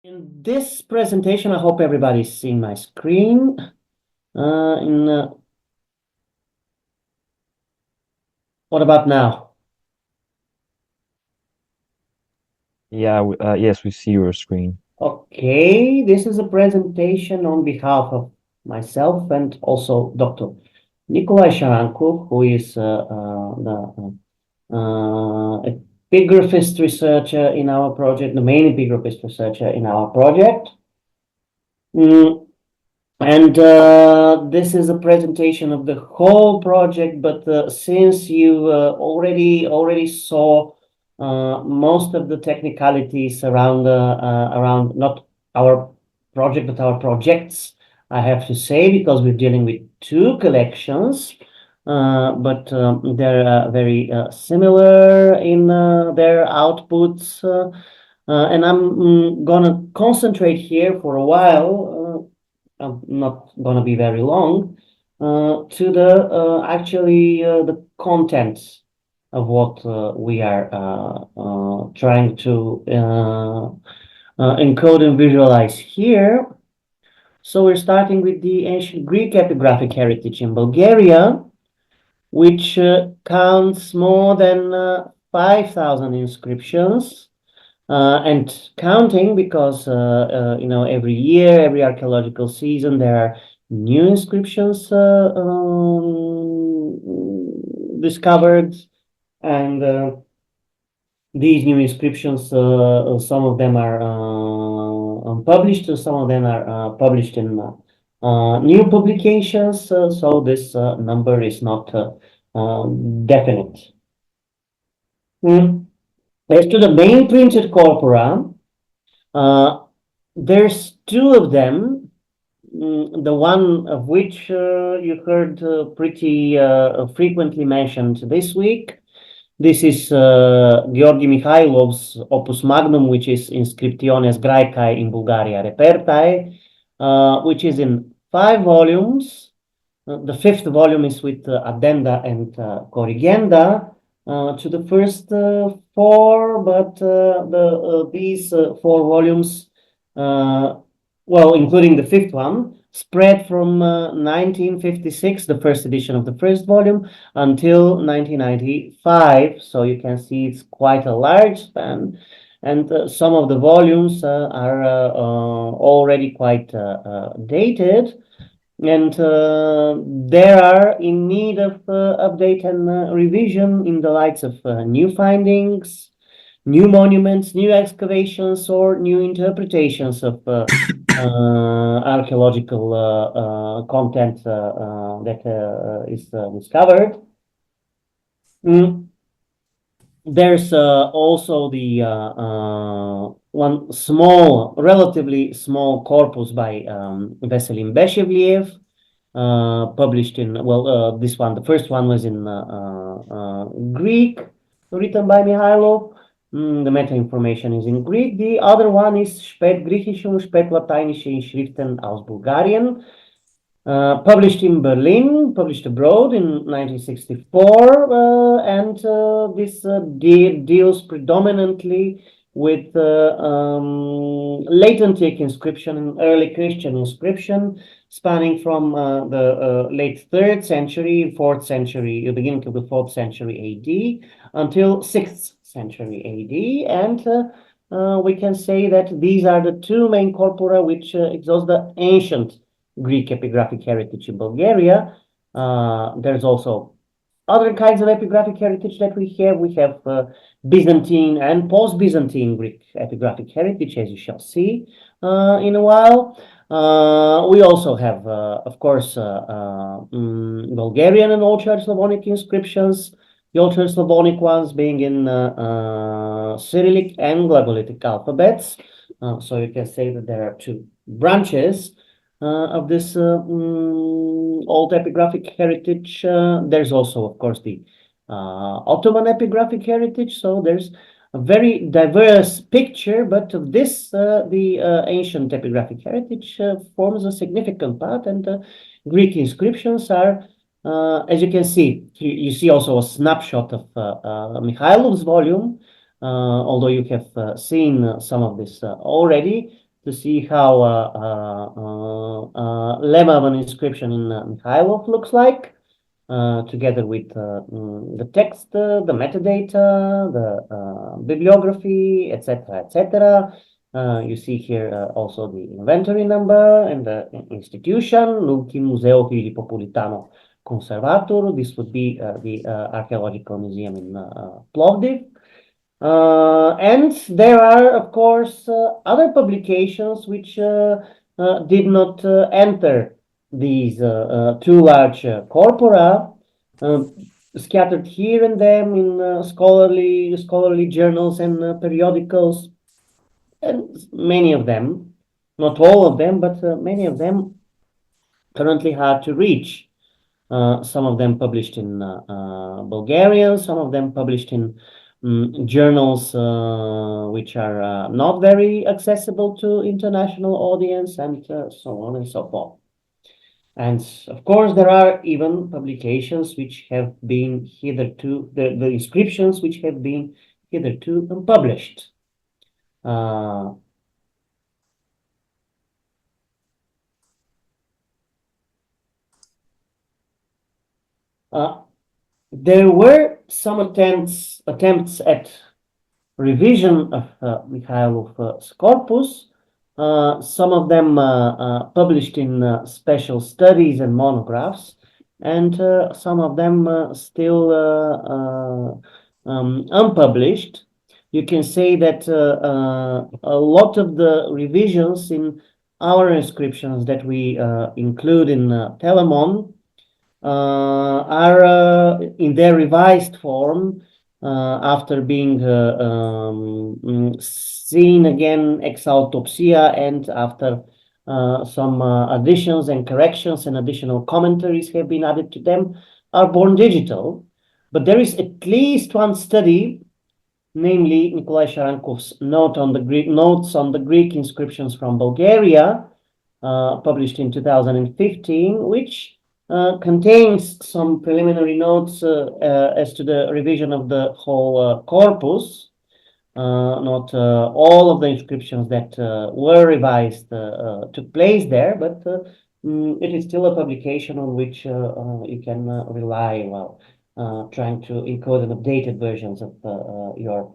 In this presentation, I hope everybody's seeing my screen. What about now? Yeah, yes, we see your screen. Okay, this is a presentation on behalf of myself and also Dr. Nikolay Sharankov, who is the epigraphist researcher in our project, the main epigraphist researcher in our project. Mm, And this is a presentation of the whole project, but since you already saw most of the technicalities around not our project but our projects, I have to say, because we're dealing with two collections, but they're very similar in their outputs, and I'm gonna concentrate here for a while. Not going to be very long, to the actually the contents of what we are trying to encode and visualize here. So we're starting with the ancient Greek epigraphic heritage in Bulgaria, which counts more than 5,000 inscriptions. And counting because every year, every archaeological season, there are new inscriptions discovered, and these new inscriptions, some of them are unpublished, some of them are published in new publications. So this number is not definite. Mm. As to the main printed corpora, there's two of them. The one of which you heard pretty frequently mentioned this week. This is Georgi Mikhailov's Opus Magnum, which is Inscriptiones Graecae in Bulgaria Repertae, which is in 5 volumes. The fifth volume is with addenda and corrigenda to the first four, but these 4 volumes, well, including the fifth one, spread from 1956, the first edition of the first volume, until 1995. So you can see it's quite a large span, and some of the volumes are already quite dated. And they are in need of update and revision in the lights of new findings, new monuments, new excavations, or new interpretations of archaeological content that is discovered. Mm. There's also the one small, relatively small corpus by Veselin Beshevliev, published in, well, this one, the first one was in Greek, written by Mihailov. The meta information is in Greek. The other one is Spät Griechische und Spät Lateinische Inschriften aus Bulgarien, published in Berlin, published abroad in 1964, and this deals predominantly with late antique inscription and early Christian inscription, spanning from the late 3rd century, 4th century, the beginning of the 4th century AD, until 6th century AD, and we can say that these are the two main corpora which exhaust the ancient Greek epigraphic heritage in Bulgaria. There's also other kinds of epigraphic heritage that we have. We have Byzantine and post-Byzantine Greek epigraphic heritage, as you shall see in a while. We also have, of course, Bulgarian and Old Church Slavonic inscriptions, the Old Church Slavonic ones being in Cyrillic and Glagolitic alphabets. So you can say that there are two branches of this old epigraphic heritage. There's also, of course, the Ottoman epigraphic heritage. So there's a very diverse picture, but of this, the ancient epigraphic heritage forms a significant part, and Greek inscriptions are, as you can see, you see also a snapshot of Mikhailov's volume, although you have seen some of this already. to see how lemma of an inscription in Mikhailov looks like, together with the text, the metadata, the bibliography, etc., etc. You see here also the inventory number and the institution, Nulti Museo Filipopolitano Conservator. This would be the Archaeological Museum in Plovdiv. And there are, of course, other publications which did not enter these two large corpora, scattered here and there in scholarly journals and periodicals, and many of them, not all of them, but many of them currently hard to reach. Some of them published in Bulgarian, some of them published in journals which are not very accessible to international audience, and so on and so forth. And of course, there are even publications which have been hitherto, the inscriptions which have been hitherto unpublished. There were some attempts at revision of Mikhailov's corpus, some of them published in special studies and monographs, and some of them still unpublished. You can say that a lot of the revisions in our inscriptions that we include in Telamon are in their revised form after being seen again ex autopsia, and after some additions and corrections and additional commentaries have been added to them, are born digital. But there is at least one study, namely Nikolay Sharankov's notes on the Greek inscriptions from Bulgaria, published in 2015, which contains some preliminary notes as to the revision of the whole corpus. Not all of the inscriptions that were revised took place there, but it is still a publication on which you can rely while trying to encode and updated versions of your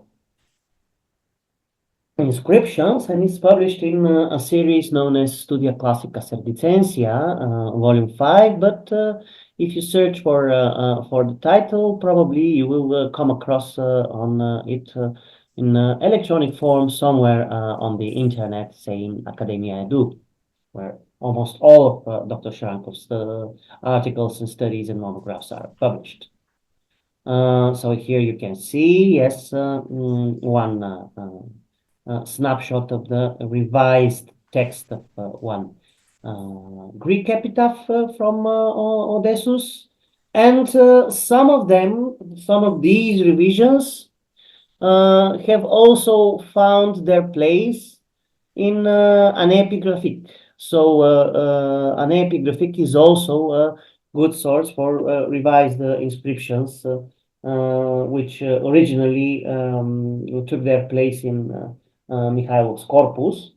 inscriptions, and it's published in a series known as Studia Classica Serdicensia, Volume 5. But if you search for the title, probably you will come across on it in electronic form somewhere on the internet, say in Academia Edu, where almost all of Dr. Sharankov's articles and studies and monographs are published. So here you can see, yes, one snapshot of the revised text of one Greek epitaph from Odessus, and some of these revisions have also found their place in an epigraphic. So an epigraphic is also a good source for revised inscriptions, which originally took their place in Mikhailov's corpus.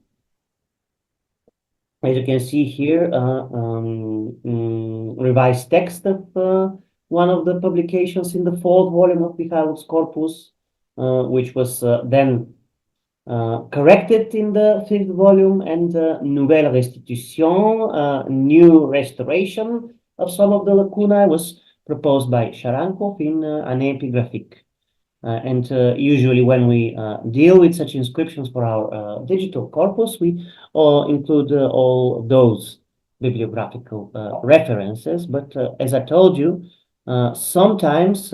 As you can see here, revised text of one of the publications in the fourth volume of Mikhailov's corpus, which was then corrected in the fifth volume, and nouvelle restitution, new restoration of some of the lacunae, was proposed by Sharankov in an epigraphic. And usually when we deal with such inscriptions for our digital corpus, we include all those bibliographical references. But as I told you, sometimes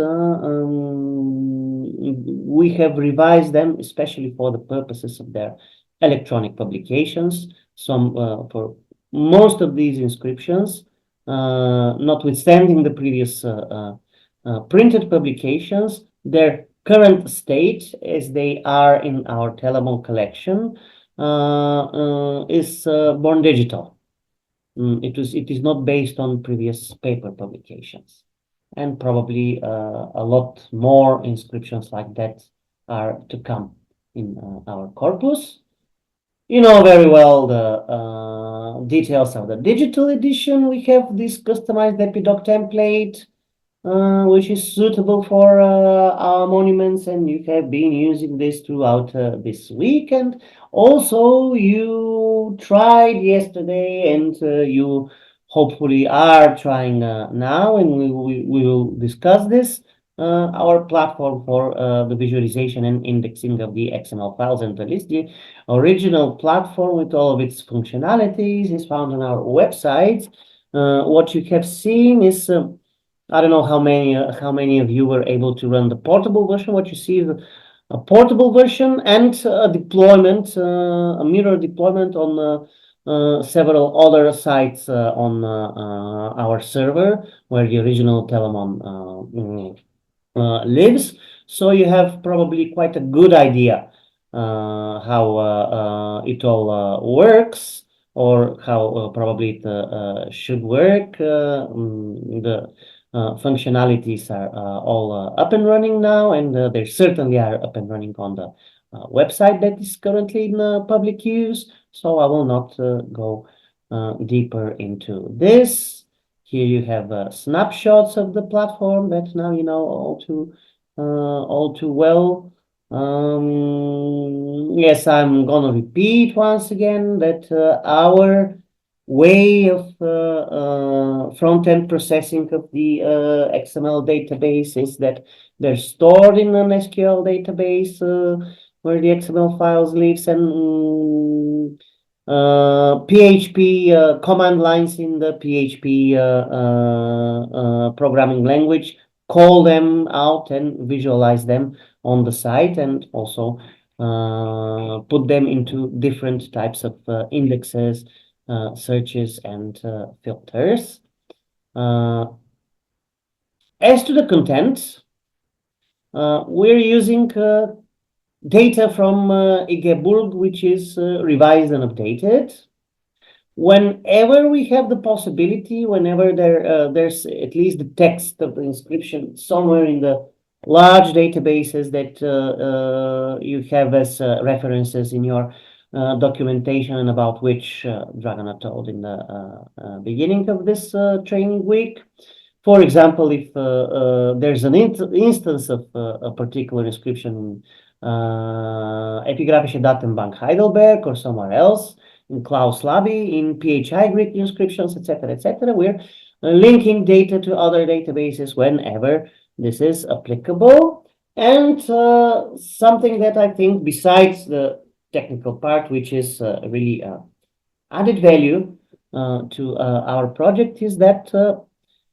we have revised them, especially for the purposes of their electronic publications. For most of these inscriptions, notwithstanding the previous printed publications, their current state, as they are in our Telamon collection, is born digital. It is not based on previous paper publications, and probably a lot more inscriptions like that are to come in our corpus. You know very well the details of the digital edition. We have this customized epidoc template, which is suitable for our monuments, and you have been using this throughout this week. And also, you tried yesterday, and you hopefully are trying now, and we will discuss this. Our platform for the visualization and indexing of the XML files and the list. The original platform with all of its functionalities is found on our website. What you have seen is I don't know how many of you were able to run the portable version. What you see is a portable version and a deployment, a mirror deployment on several other sites on our server where the original Telamon lives. So you have probably quite a good idea how it all works, or how probably it should work. The functionalities are all up and running now, and they certainly are up and running on the website that is currently in public use. So I will not go deeper into this. Here you have snapshots of the platform that now you know all too well. Yes, I'm gonna repeat once again that our way of front-end processing of the XML database is that they're stored in an SQL database where the XML files lives, and PHP command lines in the PHP programming language call them out and visualize them on the site, and also put them into different types of indexes, searches, and filters. As to the content, we're using data from Igeburg, which is revised and updated. Whenever we have the possibility, whenever there's at least the text of the inscription somewhere in the large databases that you have as references in your documentation, about which Dragana told in the beginning of this training week. For example, if there's an instance of a particular inscription epigraphische Datenbank Heidelberg or somewhere else, in Klaus Labi, in PHI Greek inscriptions, etc., we're linking data to other databases whenever this is applicable. And something that I think, besides the technical part, which is really added value to our project, is that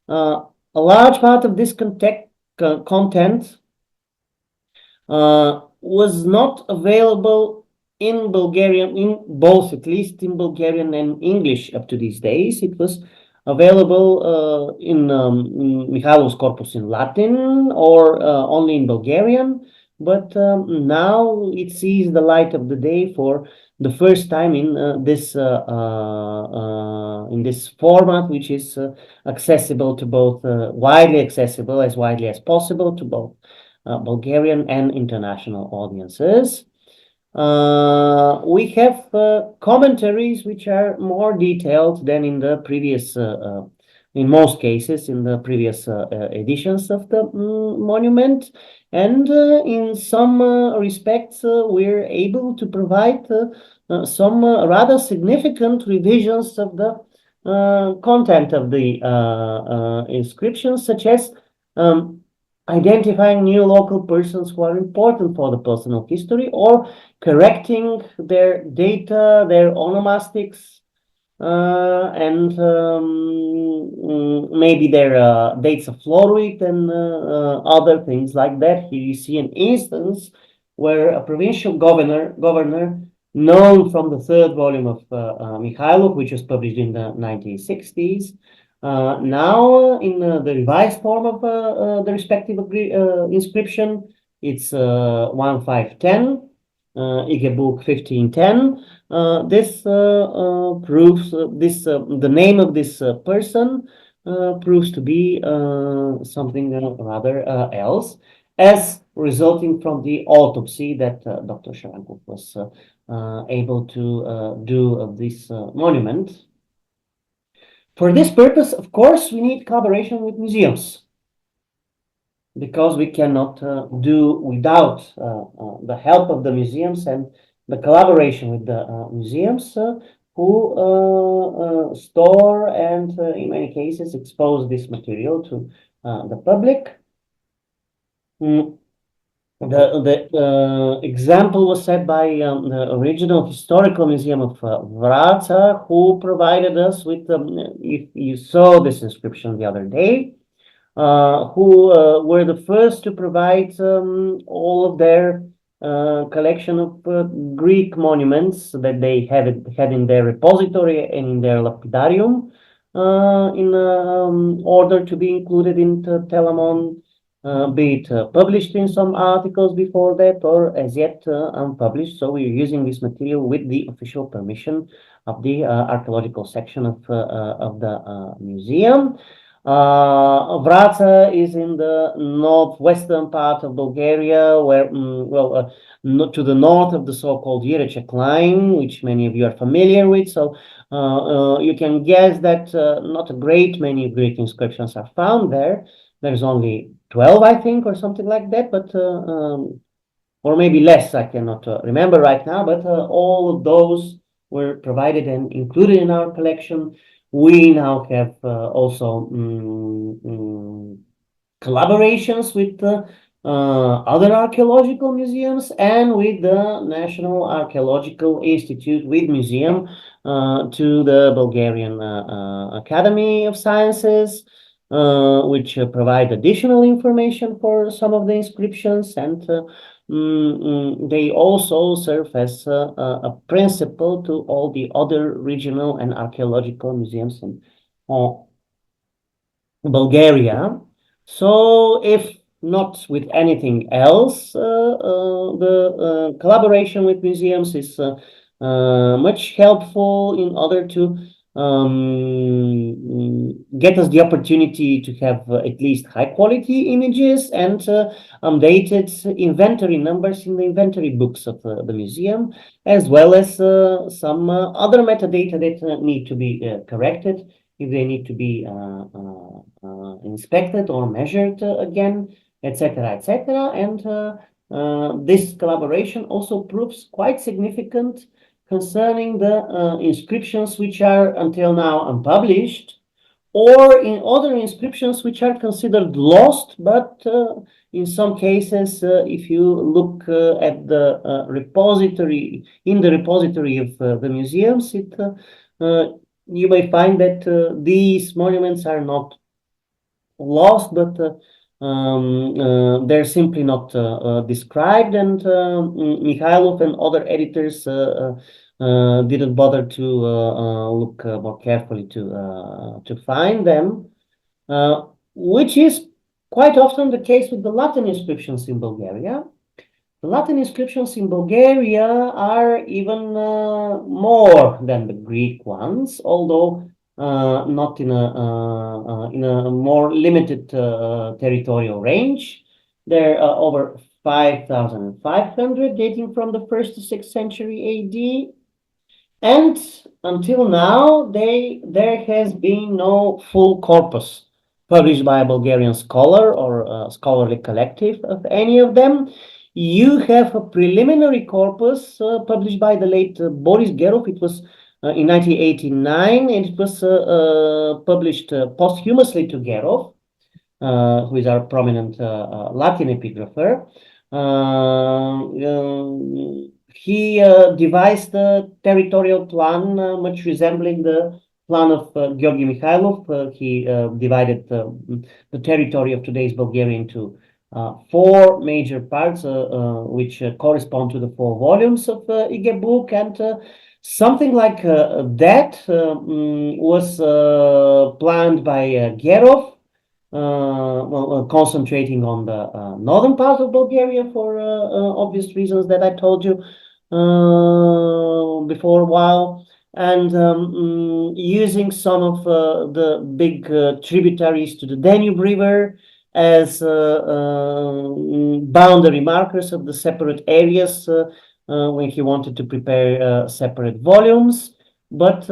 a large part of this content was not available in Bulgarian, in both, at least in Bulgarian and English up to these days. It was available in Mihailov's corpus in Latin, or only in Bulgarian, but now it sees the light of the day for the first time in this format, which is accessible to both, widely accessible, as widely as possible, to both Bulgarian and international audiences. We have commentaries which are more detailed than in the previous, in most cases, in the previous editions of the monument. And in some respects, we're able to provide some rather significant revisions of the content of the inscriptions, such as identifying new local persons who are important for the personal history, or correcting their data, their onomastics, and maybe their dates of Florwit and other things like that. Here you see an instance where a provincial governor known from the third volume of Mikhailov, which was published in the 1960s, now in the revised form of the respective inscription, it's 1510, Igebook 1510. This proves the name of this person proves to be something rather else, as resulting from the autopsy that Dr. Sharankov was able to do this monument. For this purpose, of course, we need collaboration with museums, because we cannot do without the help of the museums and the collaboration with the museums who store and in many cases expose this material to the public. The example was set by the original historical museum of Vratsa, who provided us with, if you saw this inscription the other day, who were the first to provide all of their collection of Greek monuments that they had in their repository and in their lapidarium in order to be included in Telamon, be it published in some articles before that or as yet unpublished. So we're using this material with the official permission of the archaeological section of the museum. Vratsa is in the northwestern part of Bulgaria, where, to the north of the so-called Jireček line, which many of you are familiar with. So you can guess that not a great many Greek inscriptions are found there. There's only 12, I think, or something like that, but or maybe less, I cannot remember right now, but all of those were provided and included in our collection. We now have also collaborations with other archaeological museums and with the National Archaeological Institute with museum to the Bulgarian Academy of Sciences, which provide additional information for some of the inscriptions, and they also serve as a principle to all the other regional and archaeological museums in Bulgaria. So if not with anything else, the collaboration with museums is much helpful in order to get us the opportunity to have at least high quality images and updated inventory numbers in the inventory books of the museum, as well as some other metadata that need to be corrected if they need to be inspected or measured again, etc., etc. And this collaboration also proves quite significant concerning the inscriptions which are until now unpublished, or in other inscriptions which are considered lost, but in some cases, if you look at the repository, in the repository of the museums, you may find that these monuments are not lost, but they're simply not described, and Mikhailov and other editors didn't bother to look more carefully to find them, which is quite often the case with the Latin inscriptions in Bulgaria. The Latin inscriptions in Bulgaria are even more than the Greek ones, although not in a more limited territorial range. There are over 5,500 dating from the 1st to 6th century AD. And until now, there has been no full corpus published by a Bulgarian scholar or a scholarly collective of any of them. You have a preliminary corpus published by the late Boris Gerov. It was in 1989, and it was published posthumously to Gerov, who is our prominent Latin epigrapher. He devised a territorial plan much resembling the plan of Georgy Mikhailov. He divided the territory of today's Bulgaria into 4 major parts, which correspond to the 4 volumes of Ige book, and something like that was planned by Gerov, concentrating on the northern part of Bulgaria for obvious reasons that I told you before a while, and using some of the big tributaries to the Danube River as boundary markers of the separate areas when he wanted to prepare separate volumes. But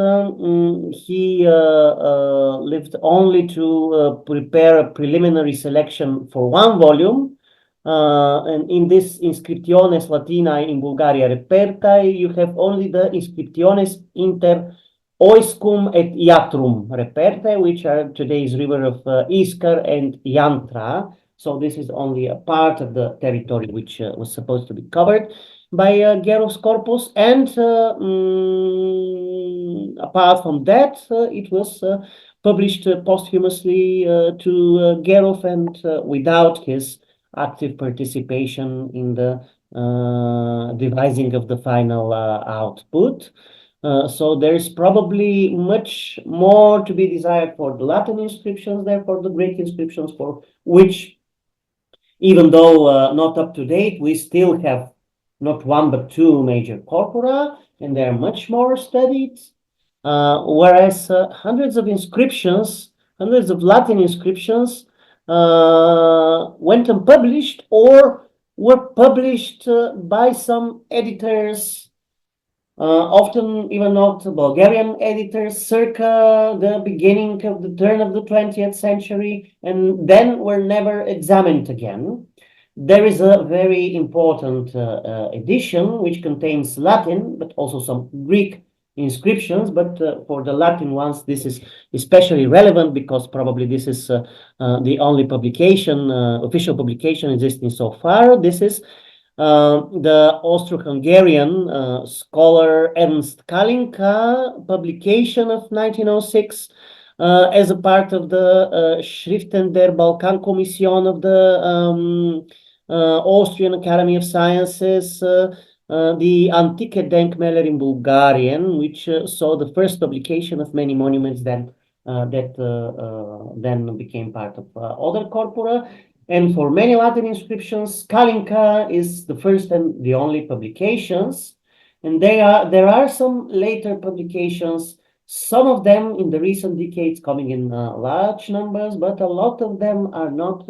he lived only to prepare a preliminary selection for one volume. And in this Inscriptiones Latinae in Bulgaria Repertae, you have only the Inscriptiones inter Oiscum et Iatrum Repertae, which are today's river of Iskar and Yantra. So this is only a part of the territory which was supposed to be covered by Geros Corpus, and apart from that, it was published posthumously to Gerov, and without his active participation in the devising of the final output. So there's probably much more to be desired for the Latin inscriptions than for the Greek inscriptions, for which, even though not up to date, we still have not one but two major corpora, and they are much more studied. Whereas hundreds of Latin inscriptions went unpublished or were published by some editors, often even not Bulgarian editors, circa the beginning of the turn of the 20th century, and then were never examined again. There is a very important edition which contains Latin, but also some Greek inscriptions. But for the Latin ones, this is especially relevant because probably this is the only publication, official publication existing so far. This is the Austro-Hungarian scholar Ernst Kalinka publication of 1906 as a part of the Schriften der Balkankommission of the Austrian Academy of Sciences, the Antike Denkmäler in Bulgarian, which saw the first publication of many monuments that then became part of other corpora. And for many Latin inscriptions, Kalinka is the first and the only publications. And there are some later publications, some of them in the recent decades coming in large numbers, but a lot of them are not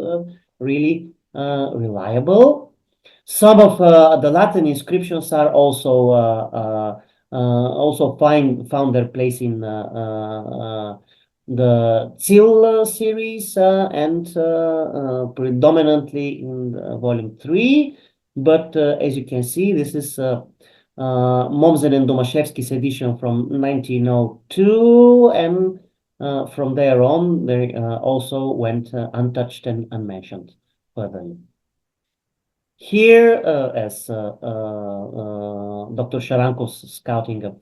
really reliable. Some of the Latin inscriptions are also found their place in the Zil series and predominantly in volume 3. But as you can see, this is Mommsen and Domashevsky's edition from 1902, and from there on, they also went untouched and unmentioned further. Here, as Dr. Sharankov's scouting of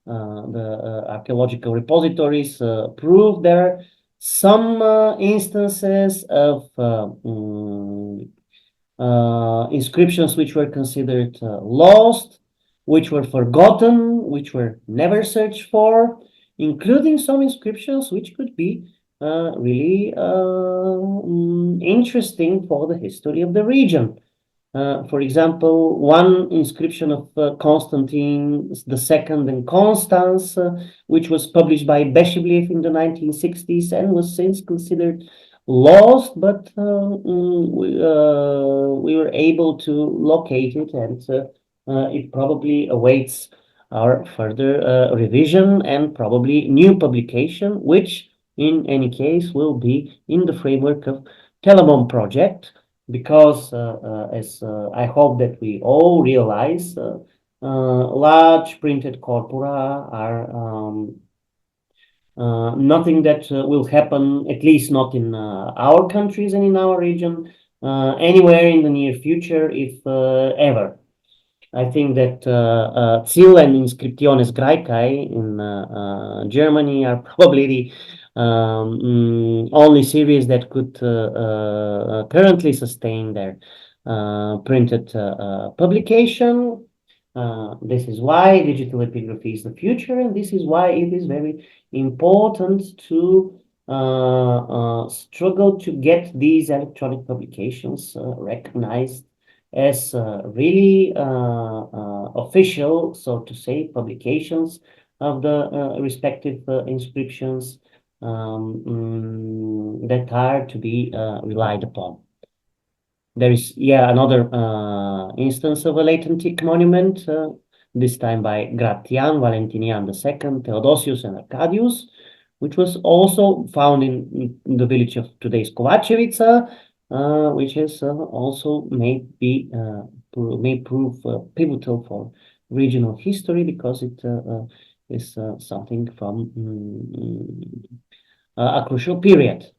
the archaeological repositories proved, there are some instances of inscriptions which were considered lost, which were forgotten, which were never searched for, including some inscriptions which could be really interesting for the history of the region. For example, one inscription of Constantine II and Constance, which was published by Beshevliev in the 1960s and was since considered lost, but we were able to locate it, and it probably awaits our further revision and probably new publication, which in any case will be in the framework of Telamon project, because as I hope that we all realize, large printed corpora are nothing that will happen, at least not in our countries and in our region, anywhere in the near future, if ever. I think that Zil and Inscriptiones Graecae in Germany are probably the only series that could currently sustain their printed publication. This is why digital epigraphy is the future, and this is why it is very important to struggle to get these electronic publications recognized as really official, so to say, publications of the respective inscriptions that are to be relied upon. There is, yeah, another instance of a latent monument, this time by Gratian, Valentinian II, Theodosius, and Arcadius, which was also found in the village of today's Kovacevica, which is also may prove pivotal for regional history because it is something from a crucial period.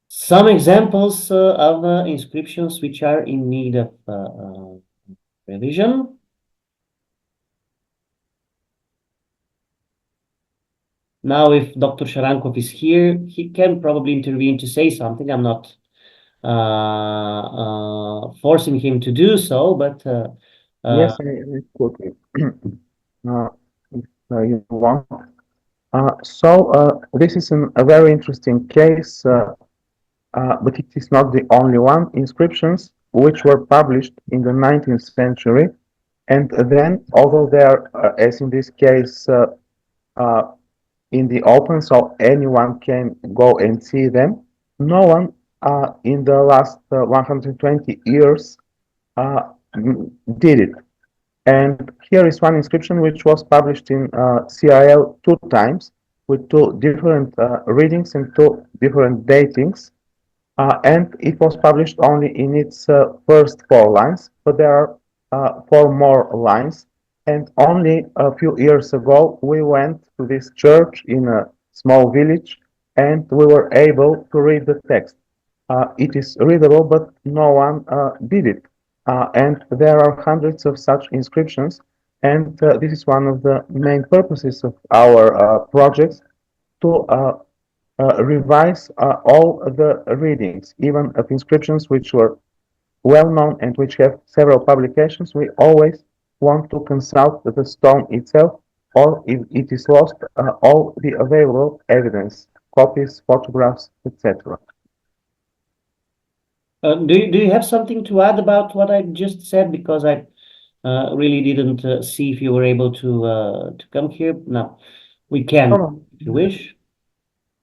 Some examples of inscriptions which are in need of revision. Now, if Dr. Sharankov is here, he can probably intervene to say something. I'm not forcing him to do so, but Yes, I could. If you want. This is a very interesting case, but it is not the only one. Inscriptions which were published in the 19th century, and then, although they are, as in this case, uh, in the open, so anyone can go and see them, no one in the last 120 years did it. And here is one inscription which was published in CIL 2 times with 2 different readings and 2 different datings. And it was published only in its first 4 lines, but there are 4 more lines. And only a few years ago, we went to this church in a small village and we were able to read the text. It is readable, but no one did it. And there are hundreds of such inscriptions. And this is one of the main purposes of our projects to revise all the readings, even of inscriptions which were well known and which have several publications. We always want to consult the stone itself, or if it is lost, all the available evidence, copies, photographs, etc. do you have something to add about what I just said? Because I really didn't see if you were able to come here. No, we can if you wish.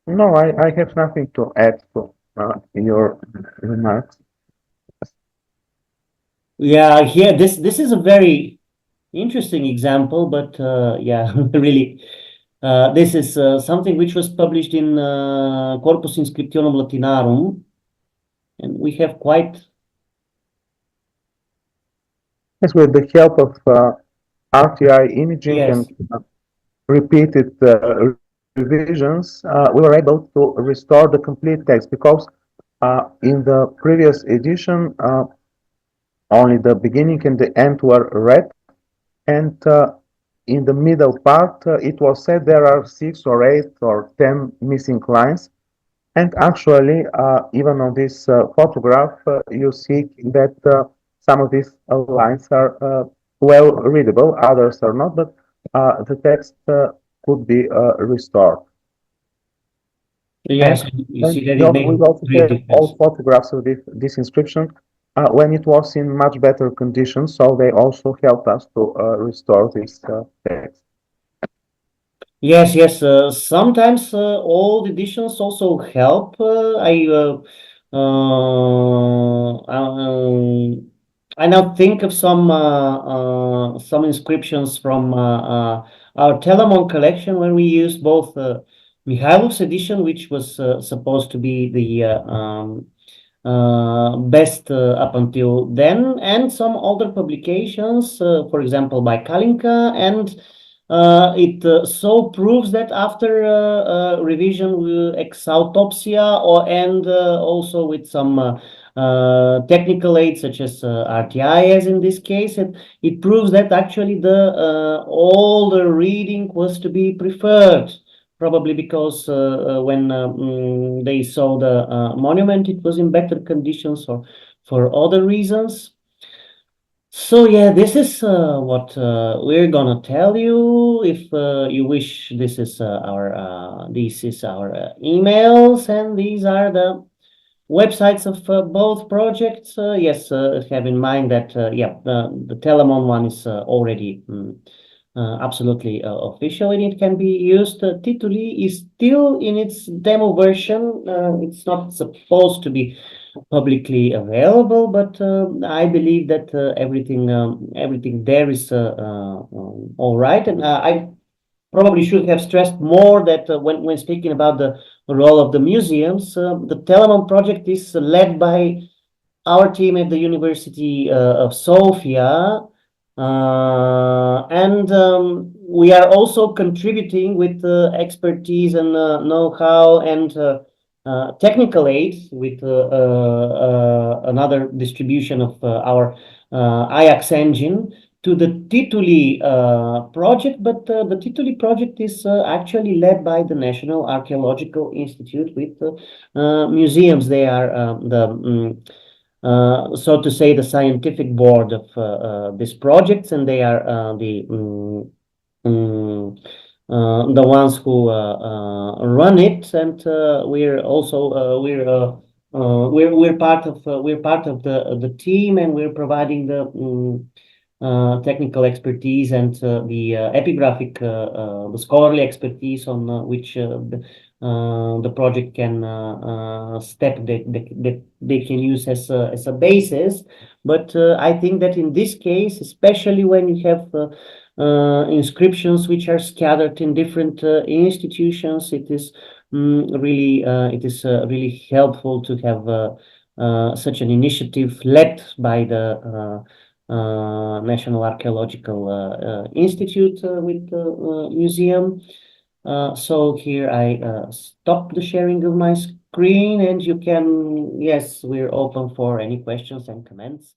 No, I have nothing to add to your remarks. Yeah, here this is a very interesting example, but yeah, really, this is something which was published in Corpus Inscriptionum Latinarum, and we have quite. Yes, with the help of RTI imaging Yes. and repeated revisions, we were able to restore the complete text because in the previous edition, only the beginning and the end were read, and in the middle part, it was said there are 6 or 8 or 10 missing lines. And actually, even on this photograph, you see that some of these lines are well readable, others are not, but the text could be restored. Yes, And, you see that it we makes also great have difference. all photographs of this inscription when it was in much better condition, so they also helped us to restore this text. Yes, yes. Sometimes old editions also help. I now think of some inscriptions from our Telamon collection when we used both Mihailov's edition, which was supposed to be the best up until then, and some older publications, for example, by Kalinka, and it so proves that after revision with autopsia and also with some technical aids such as RTI, as in this case, it proves that actually the older reading was to be preferred. Probably because when they saw the monument, it was in better conditions or for other reasons. So yeah, this is what we're gonna tell you. If you wish, this is our emails, and these are the websites of both projects. Yes, have in mind that yeah, the Telamon one is already absolutely official and it can be used. Tituli is still in its demo version. It's not supposed to be publicly available, but I believe that everything there is all right. And I probably should have stressed more that when speaking about the role of the museums, the Telamon project is led by our team at the University of Sofia, and we are also contributing with expertise and know-how and technical aid with another distribution of our Ajax engine to the Tituli project, but the Tituli project is actually led by the National Archaeological Institute with museums. They are so to say, the scientific board of this project, and they are the ones who run it, and we're also we're part of the team, and we're providing the technical expertise and the epigraphic, the scholarly expertise on which the project can step that they can use as a basis. But I think that in this case, especially when you have inscriptions which are scattered in different institutions, it is really helpful to have such an initiative led by the National Archaeological Institute with the museum. So here I stop the sharing of my screen, and you can, yes, we're open for any questions and comments.